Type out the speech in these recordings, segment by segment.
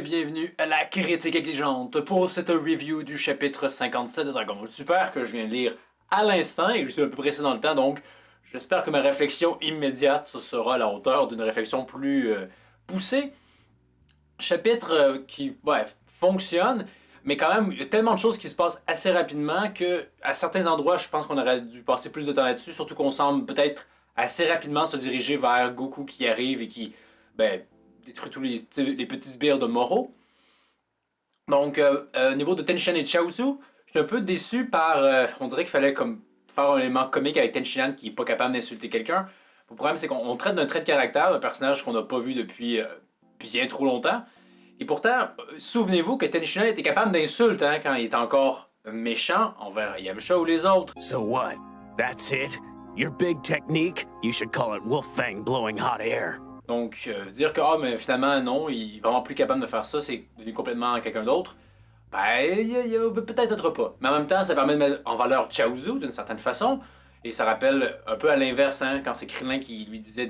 et bienvenue à la critique exigeante pour cette review du chapitre 57 de Dragon Ball Super que je viens de lire à l'instant et je suis un peu pressé dans le temps, donc j'espère que ma réflexion immédiate sera à la hauteur d'une réflexion plus poussée. Chapitre qui, bref, fonctionne, mais quand même, il y a tellement de choses qui se passent assez rapidement que à certains endroits, je pense qu'on aurait dû passer plus de temps là-dessus, surtout qu'on semble peut-être assez rapidement se diriger vers Goku qui arrive et qui, ben, détruit tous les petits sbires de Moro. Donc, au niveau de Tenshinhan et Chaozu, je suis un peu déçu par. On dirait qu'il fallait comme faire un élément comique avec Tenshinhan qui est pas capable d'insulter quelqu'un. Le problème, c'est qu'on traite d'un trait de caractère d'un personnage qu'on n'a pas vu depuis bien trop longtemps. Et pourtant, souvenez-vous que Tenshinhan était capable d'insultes quand il était encore méchant envers Yamcha ou les autres. So what? That's it? Your big technique? You should call it Wolfang blowing hot air. Donc, dire que mais finalement, non, il est vraiment plus capable de faire ça, c'est devenu complètement quelqu'un d'autre, ben, peut-être pas. Mais en même temps, ça permet de mettre en valeur Chaozu d'une certaine façon, et ça rappelle un peu à l'inverse, quand c'est Krillin qui lui disait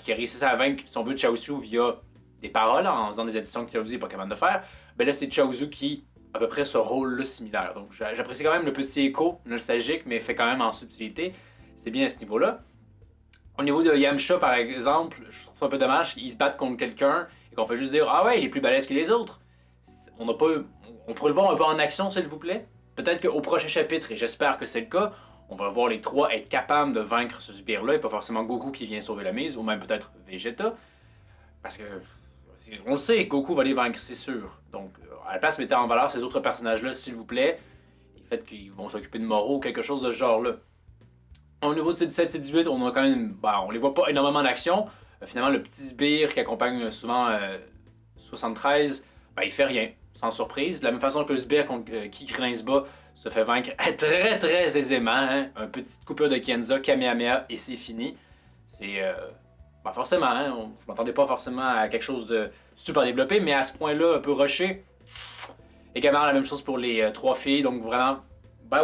qui réussissait à vaincre son vœu de Chaozu via des paroles, en faisant des additions que Chaozu n'est pas capable de faire. Ben là, c'est Chaozu qui a à peu près ce rôle-là similaire. Donc, j'apprécie quand même le petit écho nostalgique, mais fait quand même en subtilité. C'est bien à ce niveau-là. Au niveau de Yamcha, par exemple, je trouve ça un peu dommage qu'ils se battent contre quelqu'un et qu'on fait juste dire ah ouais, il est plus balèze que les autres. On n'a pas, on pourrait le voir un peu en action, s'il vous plaît. Peut-être qu'au prochain chapitre, et j'espère que c'est le cas, on va voir les trois être capables de vaincre ce sbire-là et pas forcément Goku qui vient sauver la mise, ou même peut-être Vegeta. Parce que, on le sait, Goku va les vaincre, c'est sûr. Donc, à la place, mettez en valeur ces autres personnages-là, s'il vous plaît. Et faites qu'ils vont s'occuper de Moro ou quelque chose de ce genre-là. Au niveau de C17 et C18, on a quand même. On les voit pas énormément en action. Finalement, le petit sbire qui accompagne souvent 73, il fait rien, sans surprise. De la même façon que le sbire contre qui Krillin se bat se fait vaincre très très aisément. Un petite coupure de Kenza, Kamehameha, et c'est fini. C'est. Forcément, je m'attendais pas forcément à quelque chose de super développé, mais à ce point-là, un peu rushé. Également la même chose pour les trois filles, donc vraiment.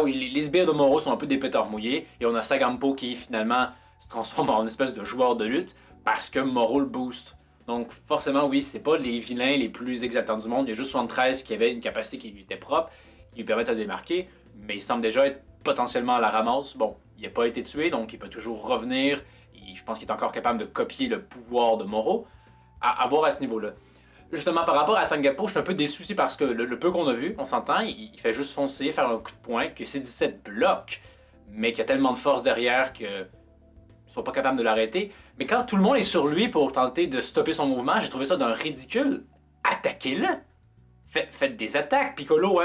Oui, les sbires de Moro sont un peu des pétards mouillés, et on a Sagampo qui finalement se transforme en une espèce de joueur de lutte parce que Moro le booste. Donc forcément, oui, c'est pas les vilains les plus exaltants du monde, il y a juste 73 qui avait une capacité qui lui était propre, qui lui permet de se démarquer, mais il semble déjà être potentiellement à la ramasse. Bon, il n'a pas été tué, donc il peut toujours revenir, et je pense qu'il est encore capable de copier le pouvoir de Moro, à voir à ce niveau-là. Justement, par rapport à Sangapo, je suis un peu déçu aussi parce que le peu qu'on a vu, on s'entend, il fait juste foncer, faire un coup de poing, que C17 bloque, mais qu'il y a tellement de force derrière qu'ils ne sont pas capables de l'arrêter. Mais quand tout le monde est sur lui pour tenter de stopper son mouvement, j'ai trouvé ça d'un ridicule. Attaquez-le! Faites des attaques, Piccolo,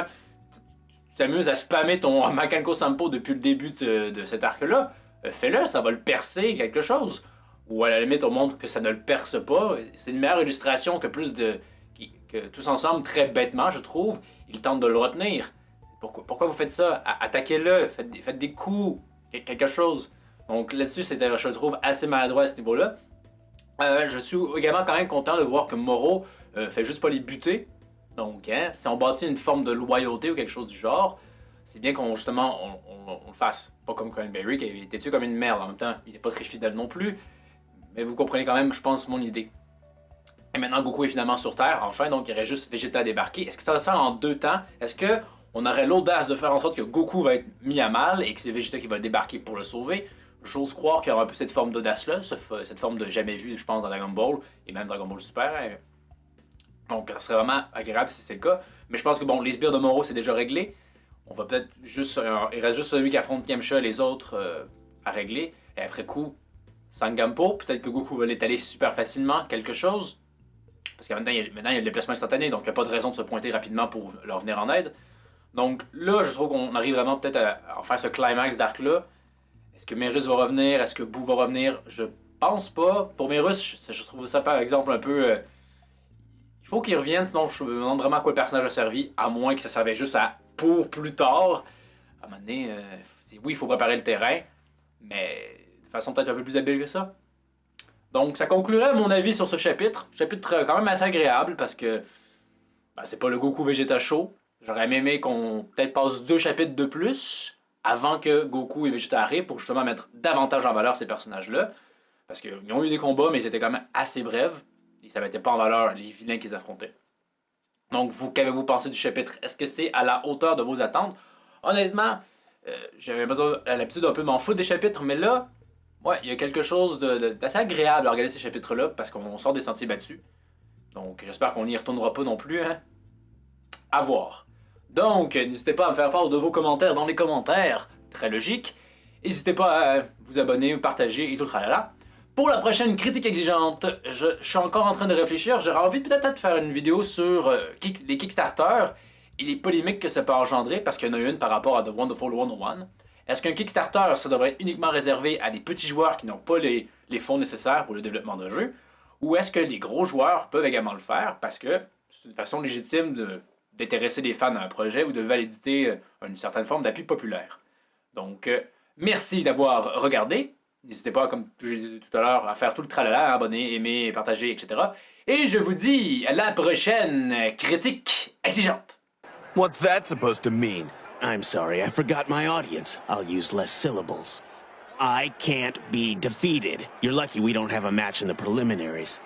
tu t'amuses à spammer ton Makanko Sampo depuis le début de cet arc-là. Fais-le, ça va le percer quelque chose. Ou à la limite, on montre que ça ne le perce pas. C'est une meilleure illustration que que tous ensemble, très bêtement, je trouve, ils tentent de le retenir. Pourquoi vous faites ça? Attaquez-le, faites des coups, quelque chose. Donc là-dessus, c'était, je trouve, assez maladroit à ce niveau-là. Je suis également quand même content de voir que Moro fait juste pas les buter. Donc, si on bâtit une forme de loyauté ou quelque chose du genre, c'est bien qu'on justement on le fasse. Pas comme Cranberry qui avait été tué comme une merde. En même temps, il n'est pas très fidèle non plus. Mais vous comprenez quand même, je pense, mon idée. Et maintenant, Goku est finalement sur Terre, enfin, donc il reste juste Vegeta à débarquer. Est-ce que ça va se faire en deux temps? Est-ce qu'on aurait l'audace de faire en sorte que Goku va être mis à mal et que c'est Vegeta qui va débarquer pour le sauver? J'ose croire qu'il y aura un peu cette forme d'audace-là, cette forme de jamais vu, je pense, dans Dragon Ball, et même Dragon Ball Super. Donc, ça serait vraiment agréable si c'est le cas. Mais je pense que, bon, les sbires de Moro, c'est déjà réglé. On va peut-être juste... il reste juste celui qui affronte Yamcha et les autres à régler. Et après coup, Sangampo, peut-être que Goku va l'étaler super facilement, quelque chose. Parce que maintenant, il y a le déplacement instantané, donc il n'y a pas de raison de se pointer rapidement pour leur venir en aide. Donc là, je trouve qu'on arrive vraiment peut-être à faire ce climax d'arc-là. Est-ce que Merus va revenir? Est-ce que Boo va revenir? Je pense pas. Pour Merus, je trouve ça par exemple un peu... il faut qu'il revienne, sinon je me demande vraiment à quoi le personnage a servi, à moins que ça servait juste à pour plus tard. À un moment donné, oui, il faut préparer le terrain, mais de façon peut-être un peu plus habile que ça. Donc, ça conclurait mon avis sur ce chapitre. Chapitre quand même assez agréable parce que c'est pas le Goku Vegeta Show. J'aurais aimé qu'on peut-être passe 2 chapitres de plus avant que Goku et Vegeta arrivent pour justement mettre davantage en valeur ces personnages-là. Parce qu'ils ont eu des combats, mais ils étaient quand même assez brefs. Et ça mettait pas en valeur les vilains qu'ils affrontaient. Donc, qu'avez-vous pensé du chapitre? Est-ce que c'est à la hauteur de vos attentes? Honnêtement, j'avais besoin à l'habitude un peu m'en foutre des chapitres, mais là, ouais, il y a quelque chose d'assez agréable à regarder ces chapitres-là parce qu'on sort des sentiers battus. Donc, j'espère qu'on n'y retournera pas non plus, hein. À voir. Donc, n'hésitez pas à me faire part de vos commentaires dans les commentaires. Très logique. N'hésitez pas à vous abonner ou partager et tout le tralala. Pour la prochaine critique exigeante, je suis encore en train de réfléchir. J'aurais envie peut-être de faire une vidéo sur les Kickstarter et les polémiques que ça peut engendrer, parce qu'il y en a une par rapport à The Wonderful 101. Est-ce qu'un Kickstarter, ça devrait être uniquement réservé à des petits joueurs qui n'ont pas les fonds nécessaires pour le développement d'un jeu? Ou est-ce que les gros joueurs peuvent également le faire, parce que c'est une façon légitime d'intéresser les fans à un projet ou de valider une certaine forme d'appui populaire? Donc, merci d'avoir regardé. N'hésitez pas, comme j'ai dit tout à l'heure, à faire tout le tralala, abonner, aimer, partager, etc. Et je vous dis à la prochaine critique exigeante. What's that supposed to mean? I'm sorry, I forgot my audience. I'll use less syllables. I can't be defeated. You're lucky we don't have a match in the preliminaries.